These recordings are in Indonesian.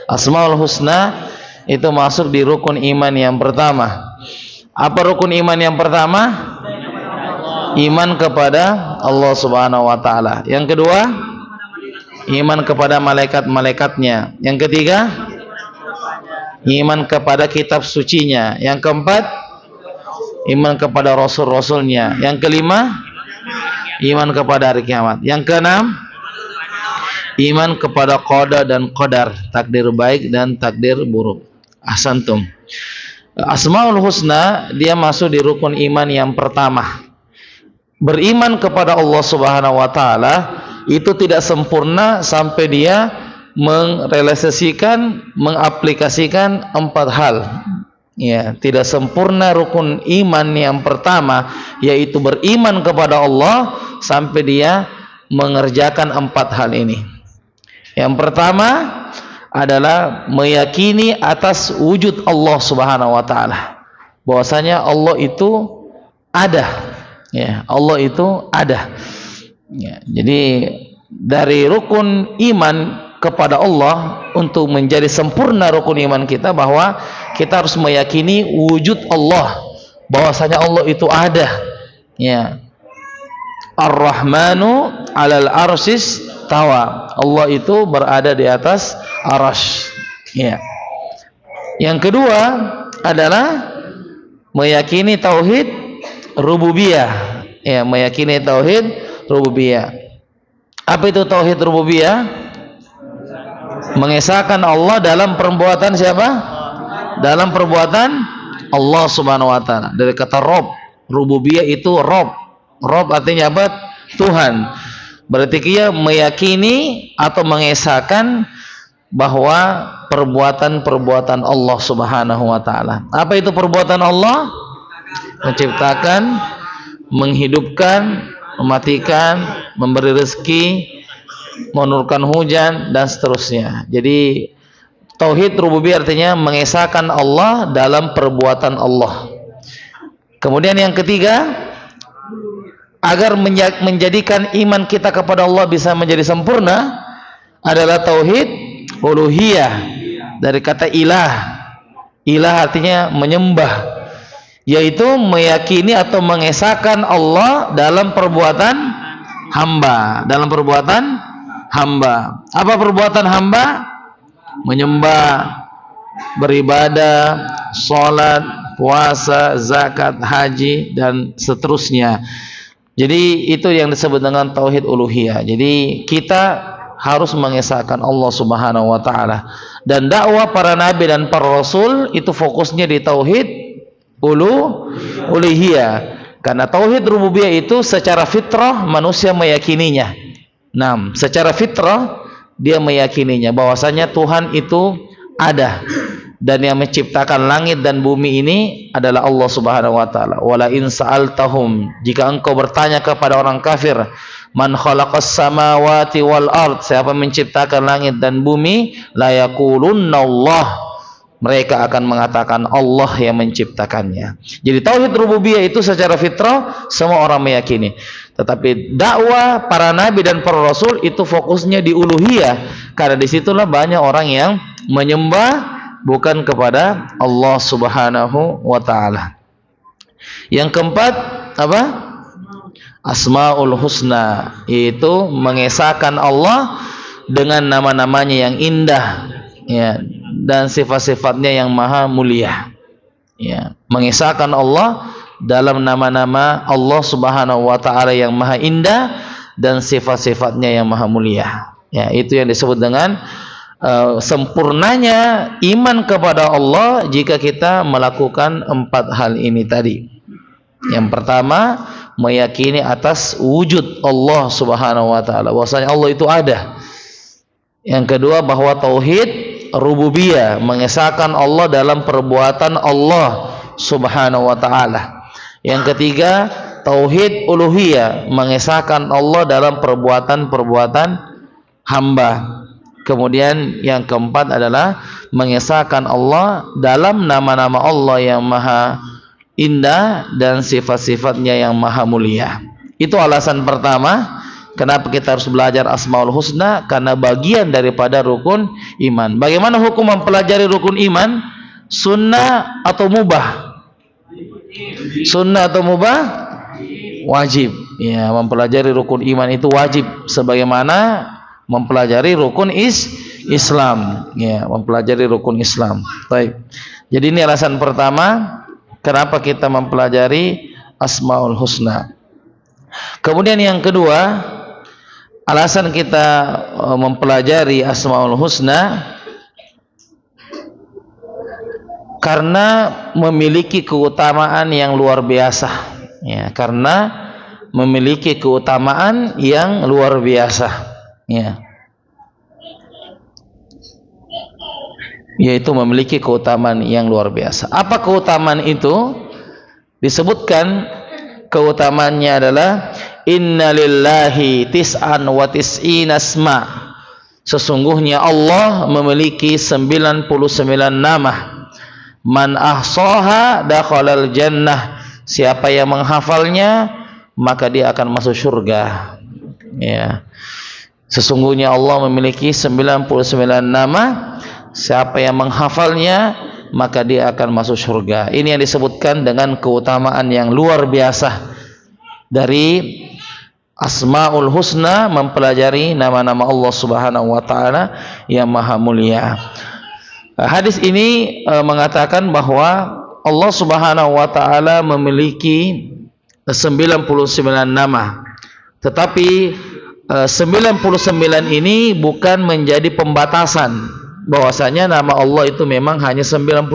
Asmaul Husna itu masuk di rukun iman yang pertama. Apa rukun iman yang pertama? Iman kepada Allah Subhanahu wa taala. Yang kedua, iman kepada malaikat-malaikatnya. Yang ketiga, iman kepada kitab sucinya. Yang keempat, iman kepada rasul-rasulnya. Yang kelima, iman kepada hari kiamat. Yang keenam, iman kepada qada dan qadar, takdir baik dan takdir buruk. Ahsantum. Asmaul Husna dia masuk di rukun iman yang pertama. Beriman kepada Allah Subhanahu wa taala itu tidak sempurna sampai dia merealisasikan, mengaplikasikan 4 hal. Ya, tidak sempurna rukun iman yang pertama, yaitu beriman kepada Allah, sampai dia mengerjakan 4 hal ini. Yang pertama adalah meyakini atas wujud Allah Subhanahu wa taala. Bahwasanya Allah itu ada. Ya, Allah itu ada. Ya, jadi dari rukun iman kepada Allah, untuk menjadi sempurna rukun iman kita, bahwa kita harus meyakini wujud Allah, bahwasanya Allah itu ada. Ya. Ar-Rahmanu 'alal arsyis tawa. Allah itu berada di atas arasy. Ya. Yang kedua adalah meyakini tauhid rububiyah. Ya, meyakini tauhid rububiyah. Apa itu tauhid rububiyah? Mengesahkan Allah dalam perbuatan siapa? Dalam perbuatan Allah Subhanahu wa taala. Dari kata Rob, rububiyah itu Rob. Rob artinya apa? Tuhan. Berarti dia meyakini atau mengesahkan bahwa perbuatan-perbuatan Allah Subhanahu wa taala. Apa itu perbuatan Allah? Menciptakan, menghidupkan, mematikan, memberi rezeki, menurunkan hujan, dan seterusnya. Jadi tauhid rububiyah artinya mengesahkan Allah dalam perbuatan Allah. Kemudian yang ketiga, agar menjadikan iman kita kepada Allah bisa menjadi sempurna, adalah tauhid uluhiyah, dari kata ilah. Ilah artinya menyembah, yaitu meyakini atau mengesahkan Allah dalam perbuatan hamba. Dalam perbuatan hamba. Apa perbuatan hamba? Menyembah, beribadah, sholat, puasa, zakat, haji, dan seterusnya. Jadi itu yang disebut dengan tauhid uluhiyah. Jadi kita harus mengesahkan Allah Subhanahu wa taala. Dan dakwah para nabi dan para rasul itu fokusnya di tauhid uluhiyah. Karena tauhid rububiyah itu secara fitrah manusia meyakininya. Nah, secara fitrah dia meyakininya bahwasanya Tuhan itu ada, dan yang menciptakan langit dan bumi ini adalah Allah Subhanahu wa taala. Wala in sa'altahum, jika engkau bertanya kepada orang kafir, man khalaqas samawati wal ard, siapa menciptakan langit dan bumi, la yaqulunna Allah, mereka akan mengatakan Allah yang menciptakannya. Jadi tauhid rububiyah itu secara fitrah semua orang meyakini. Tetapi dakwah para nabi dan para rasul itu fokusnya di uluhiyah, karena disitulah banyak orang yang menyembah bukan kepada Allah Subhanahu wa taala. Yang keempat apa? Asmaul Husna, yaitu mengesahkan Allah dengan nama-namanya yang indah, ya, dan sifat-sifatnya yang maha mulia. Ya, mengesahkan Allah dalam nama-nama Allah Subhanahu wa taala yang maha indah dan sifat-sifatnya yang maha mulia. Ya, itu yang disebut dengan sempurnanya iman kepada Allah jika kita melakukan 4 hal ini tadi. Yang pertama, meyakini atas wujud Allah Subhanahu wa taala, bahwasanya Allah itu ada. Yang kedua, bahwa tauhid rububiyah, mengesahkan Allah dalam perbuatan Allah Subhanahu wa taala. Yang ketiga, tauhid uluhiyah, mengesahkan Allah dalam perbuatan-perbuatan hamba. Kemudian yang keempat adalah mengesahkan Allah dalam nama-nama Allah yang maha indah dan sifat-sifatnya yang maha mulia. Itu alasan pertama Kenapa kita harus belajar Asmaul Husna? Karena bagian daripada rukun iman. Bagaimana hukum mempelajari rukun iman? Sunnah atau mubah? Sunnah atau mubah? Wajib. Ya, mempelajari rukun iman itu wajib, sebagaimana mempelajari rukun Islam. Ya, mempelajari rukun Islam. Baik. Jadi ini alasan pertama kenapa kita mempelajari Asmaul Husna. Kemudian yang kedua, alasan kita mempelajari Asmaul Husna karena memiliki keutamaan yang luar biasa. Ya, karena memiliki keutamaan yang luar biasa. Ya. Yaitu memiliki keutamaan yang luar biasa. Apa keutamaan itu? Disebutkan keutamaannya adalah inna lillahi tis'an wa tis'ina asma. Sesungguhnya Allah memiliki 99 nama. Man ahsaha dakhalal jannah. Siapa yang menghafalnya maka dia akan masuk surga. Ya. Sesungguhnya Allah memiliki 99 nama. Siapa yang menghafalnya maka dia akan masuk surga. Ini yang disebutkan dengan keutamaan yang luar biasa dari Asmaul Husna, mempelajari nama-nama Allah Subhanahu wa taala yang maha mulia. Hadis ini mengatakan bahwa Allah Subhanahu wa taala memiliki 99 nama. Tetapi 99 ini bukan menjadi pembatasan bahwasanya nama Allah itu memang hanya 99.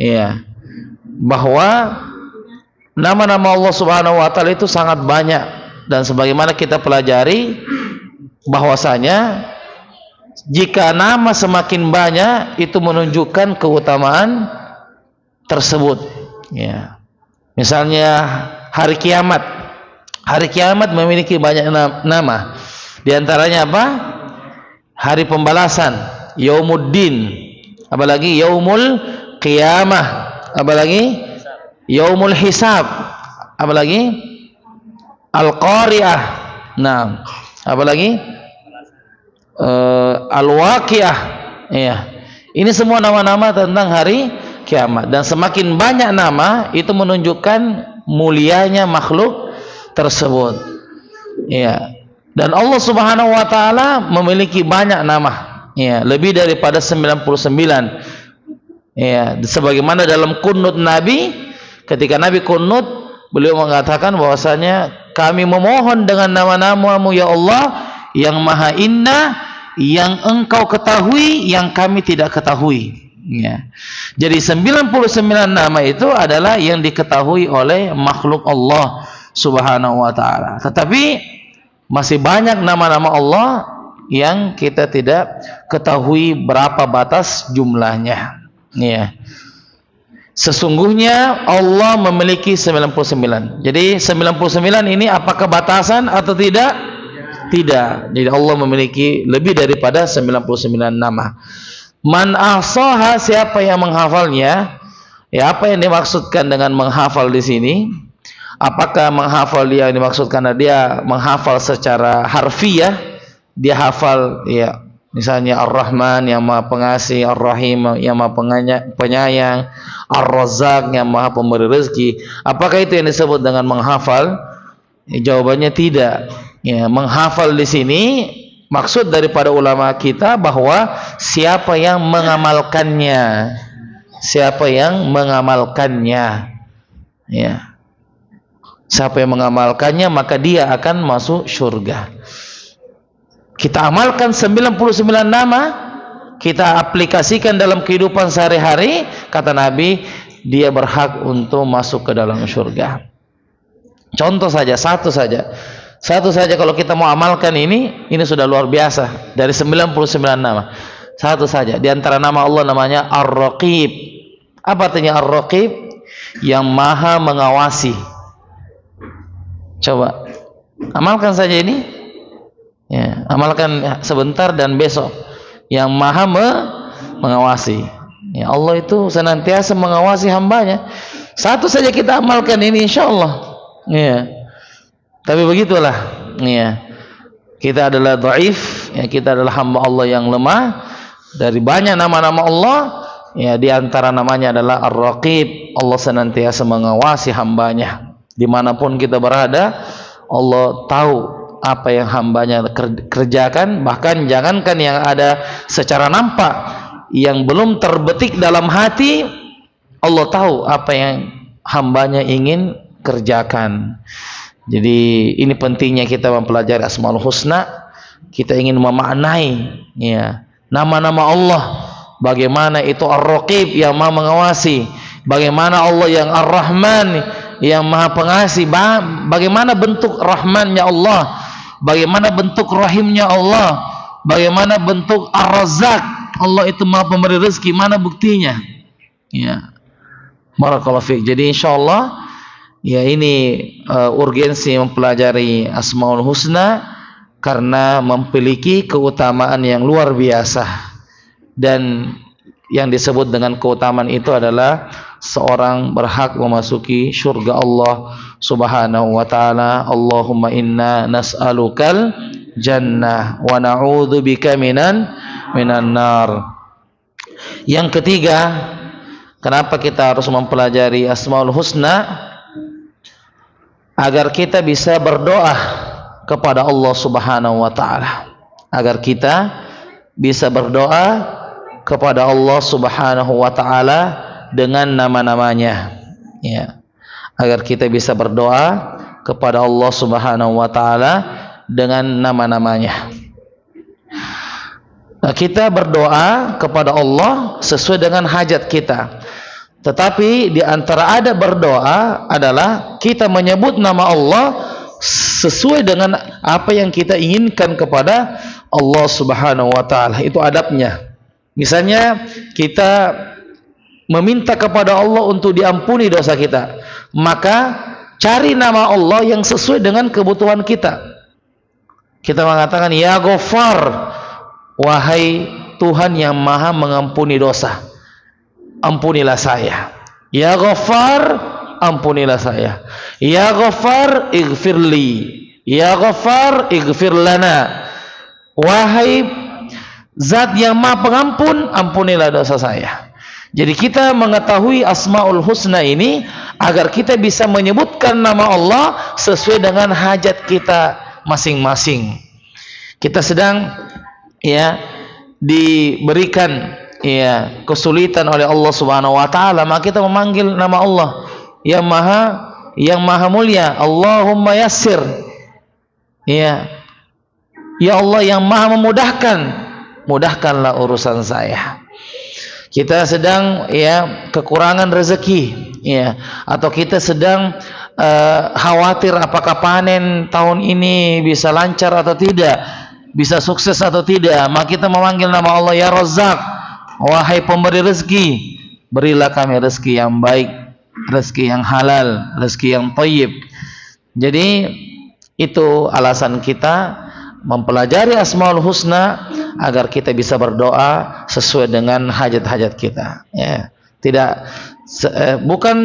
Ya. Bahwa nama-nama Allah Subhanahu wa taala itu sangat banyak, dan sebagaimana kita pelajari bahwasanya jika nama semakin banyak itu menunjukkan keutamaan tersebut. Ya. Misalnya hari kiamat. Hari kiamat memiliki banyak nama. Di antaranya apa? Hari pembalasan, Yaumuddin. Apalagi Yaumul Qiyamah. Apalagi Yaumul Hisab. Apalagi Al-Qari'ah. Nah, apalagi Al-Waqi'ah. Iya. Ini semua nama-nama tentang hari kiamat, dan semakin banyak nama itu menunjukkan mulianya makhluk tersebut. Iya. Dan Allah Subhanahu wa taala memiliki banyak nama. Ya, lebih daripada 99. Ya, sebagaimana dalam kunut Nabi, ketika Nabi kunut, beliau mengatakan bahwasanya kami memohon dengan nama-Namamu ya Allah yang maha indah, yang Engkau ketahui, yang kami tidak ketahui. Ya. Jadi 99 nama itu adalah yang diketahui oleh makhluk Allah Subhanahu wa taala. Tetapi masih banyak nama-nama Allah yang kita tidak ketahui berapa batas jumlahnya. Ya. Sesungguhnya Allah memiliki 99. Jadi 99 ini apakah batasan atau tidak? Tidak. Jadi Allah memiliki lebih daripada 99 nama. Man ahsaha, siapa yang menghafalnya? Ya, apa yang dimaksudkan dengan menghafal di sini? Apakah menghafal dia dimaksudkan dia menghafal secara harfiah? Dia hafal ya, misalnya Ar-Rahman yang Maha Pengasih, Ar-Rahim yang Maha Penyayang, Ar-Razzaq yang Maha Pemberi rezeki. Apakah itu yang disebut dengan menghafal? Ya, jawabannya tidak. Ya, menghafal di sini maksud daripada ulama kita bahwa siapa yang mengamalkannya. Siapa yang mengamalkannya. Ya. Siapa yang mengamalkannya maka dia akan masuk surga. Kita amalkan 99 nama, kita aplikasikan dalam kehidupan sehari-hari, kata Nabi, dia berhak untuk masuk ke dalam surga. Contoh saja, satu saja kalau kita mau amalkan ini sudah luar biasa. Dari 99 nama, satu saja. Di antara nama Allah namanya Ar-Raqib. Apa artinya Ar-Raqib? Yang maha mengawasi. Coba amalkan saja ini, ya, amalkan sebentar dan besok. Yang maha mengawasi. Ya, Allah itu senantiasa mengawasi hambanya. Satu saja kita amalkan ini, insya Allah. Ya. Tapi begitulah. ya. Kita adalah dhaif, ya, kita adalah hamba Allah yang lemah. Dari banyak nama-nama Allah, ya, di antara namanya adalah Ar-Raqib. Allah senantiasa mengawasi hambanya. Dimanapun kita berada, Allah tahu apa yang hambanya kerjakan. Bahkan jangankan yang ada secara nampak, yang belum terbetik dalam hati, Allah tahu apa yang hambanya ingin kerjakan. Jadi ini pentingnya kita mempelajari Asmaul Husna. Kita ingin memaknai, ya, nama-nama Allah. Bagaimana itu Ar-Raqib yang maha mengawasi, bagaimana Allah yang Ar-Rahman yang maha pengasih, bagaimana bentuk Rahmannya Allah, bagaimana bentuk Rahimnya Allah, bagaimana bentuk Ar-Razzaq, Allah itu maha pemberi rezeki, mana buktinya, ya. Barakallahu fiik. Jadi insyaallah, ya, ini urgensi mempelajari Asmaul Husna karena memiliki keutamaan yang luar biasa, dan yang disebut dengan keutamaan itu adalah seorang berhak memasuki surga Allah Subhanahu wa taala. Allahumma inna nas'alukal jannah wa na'udzubika minan nar. Yang ketiga, kenapa kita harus mempelajari Asmaul Husna? Agar kita bisa berdoa kepada Allah Subhanahu wa taala. Agar kita bisa berdoa kepada Allah Subhanahu wa taala dengan nama-namanya, ya. Agar kita bisa berdoa kepada Allah Subhanahu wa taala dengan nama-namanya. Nah, kita berdoa kepada Allah sesuai dengan hajat kita. Tetapi di antara adab berdoa adalah kita menyebut nama Allah sesuai dengan apa yang kita inginkan kepada Allah Subhanahu wa taala. Itu adabnya. Misalnya kita meminta kepada Allah untuk diampuni dosa kita, maka cari nama Allah yang sesuai dengan kebutuhan kita. Kita mengatakan, Ya Ghaffar, wahai Tuhan yang maha mengampuni dosa, ampunilah saya. Ya Ghaffar, ampunilah saya. Ya Ghaffar, ighfirli. Ya Ghaffar, ighfir lana. Wahai Zat yang maha pengampun, ampunilah dosa saya. Jadi kita mengetahui Asmaul Husna ini agar kita bisa menyebutkan nama Allah sesuai dengan hajat kita masing-masing. Kita sedang, ya, diberikan, ya, kesulitan oleh Allah Subhanahu wa taala, maka kita memanggil nama Allah yang maha mulia. Allahumma yassir, ya. Ya Allah yang maha memudahkan, mudahkanlah urusan saya. Kita sedang, ya, kekurangan rezeki, ya, atau kita sedang khawatir apakah panen tahun ini bisa lancar atau tidak, bisa sukses atau tidak, maka kita memanggil nama Allah, Ya Razzaq, wahai pemberi rezeki, berilah kami rezeki yang baik, rezeki yang halal, rezeki yang thayyib. Jadi itu alasan kita mempelajari Asmaul Husna agar kita bisa berdoa sesuai dengan hajat-hajat kita, ya. Bukan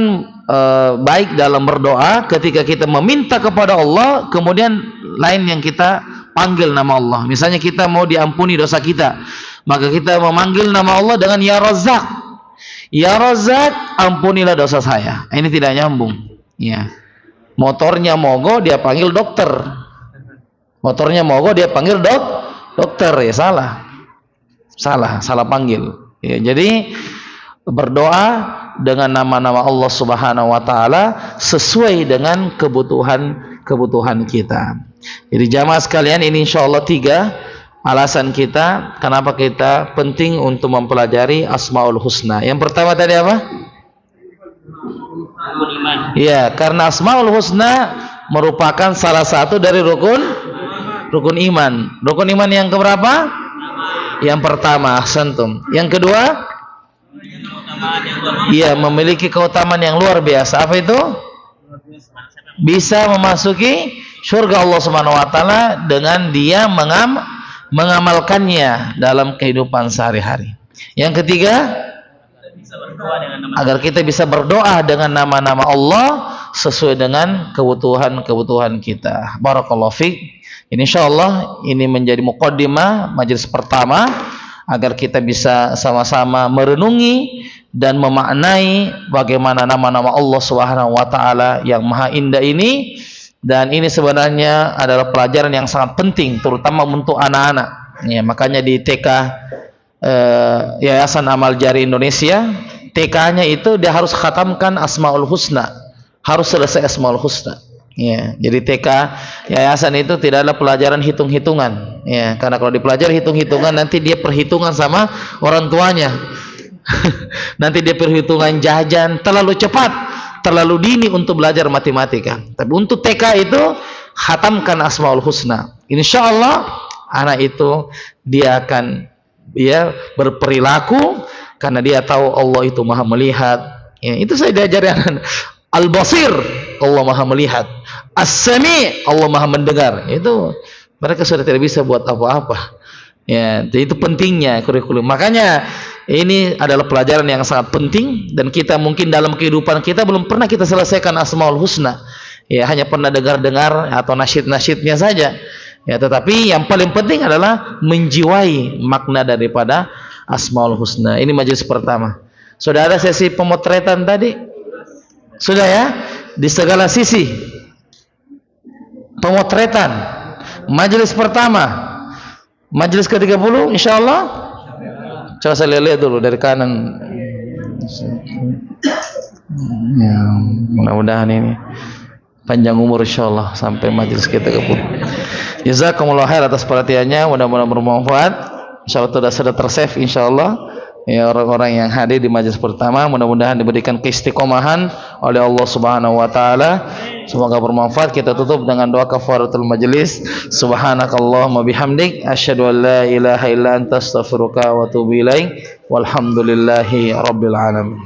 baik dalam berdoa ketika kita meminta kepada Allah kemudian lain yang kita panggil nama Allah. Misalnya kita mau diampuni dosa kita, maka kita memanggil nama Allah dengan Ya Razzaq. Ya Razzaq, ampunilah dosa saya. Ini tidak nyambung, ya. Motornya mogok dia panggil dokter. Motornya mogok dia panggil dokter, ya, salah panggil, ya. Jadi berdoa dengan nama-nama Allah Subhanahu wa taala sesuai dengan kebutuhan kita. Jadi jamaah sekalian, ini insyaallah 3 alasan kita kenapa kita penting untuk mempelajari Asmaul Husna. Yang pertama tadi apa? Ya, karena Asmaul Husna merupakan salah satu dari rukun iman. Rukun iman yang keberapa? Yang pertama, ahsantum. Yang kedua, iya, memiliki keutamaan yang luar biasa. Apa itu? Bisa memasuki surga Allah Subhanahu wa taala dengan dia mengamalkannya dalam kehidupan sehari-hari. Yang ketiga, agar kita bisa berdoa dengan nama-nama Allah sesuai dengan kebutuhan kita. Barakallahu fiik. Insyaallah ini menjadi muqaddimah majelis pertama agar kita bisa sama-sama merenungi dan memaknai bagaimana nama-nama Allah Subhanahu wa taala yang maha indah ini. Dan ini sebenarnya adalah pelajaran yang sangat penting terutama untuk anak-anak. Ya, makanya di TK Yayasan Amal Jari Indonesia, TK-nya itu dia harus khatamkan Asmaul Husna. Harus selesai Asmaul Husna. Ya, jadi TK yayasan itu tidak ada pelajaran hitung-hitungan. Ya, karena kalau dipelajari hitung-hitungan nanti dia perhitungan sama orang tuanya. Nanti dia perhitungan jajan terlalu cepat, terlalu dini untuk belajar matematika. Tapi untuk TK itu khatamkan Asmaul Husna. Insyaallah anak itu dia akan berperilaku karena dia tahu Allah itu maha melihat. Ya, itu saya diajari anak. Al-Basir, Allah maha melihat. As-Sami, Allah maha mendengar. Itu mereka sudah tidak bisa buat apa-apa. Ya, itu pentingnya kurikulum. Makanya ini adalah pelajaran yang sangat penting dan kita mungkin dalam kehidupan kita belum pernah kita selesaikan Asmaul Husna. Ya, hanya pernah dengar-dengar atau nasyid-nasyidnya saja. Ya, tetapi yang paling penting adalah menjiwai makna daripada Asmaul Husna. Ini majelis pertama. Sudah ada sesi pemotretan tadi? Sudah ya? Di segala sisi pemotretan majelis pertama, majelis ke-30 insyaallah. Coba saya lihat dulu dari kanan ya, mudah-mudahan ini panjang umur insyaallah sampai majelis ke-30. Jazakumullah khair atas perhatiannya, mudah-mudahan bermanfaat. Insyaallah sudah tersave insyaallah. Ya, orang-orang yang hadir di majelis pertama mudah-mudahan diberikan keistiqomahan oleh Allah Subhanahu wa taala. Semoga bermanfaat. Kita tutup dengan doa kafaratul majelis. Subhanakallahumma bihamdik asyhadu an la ilaha illa anta astaghfiruka wa atubu ilaik. Walhamdulillahi rabbil alamin.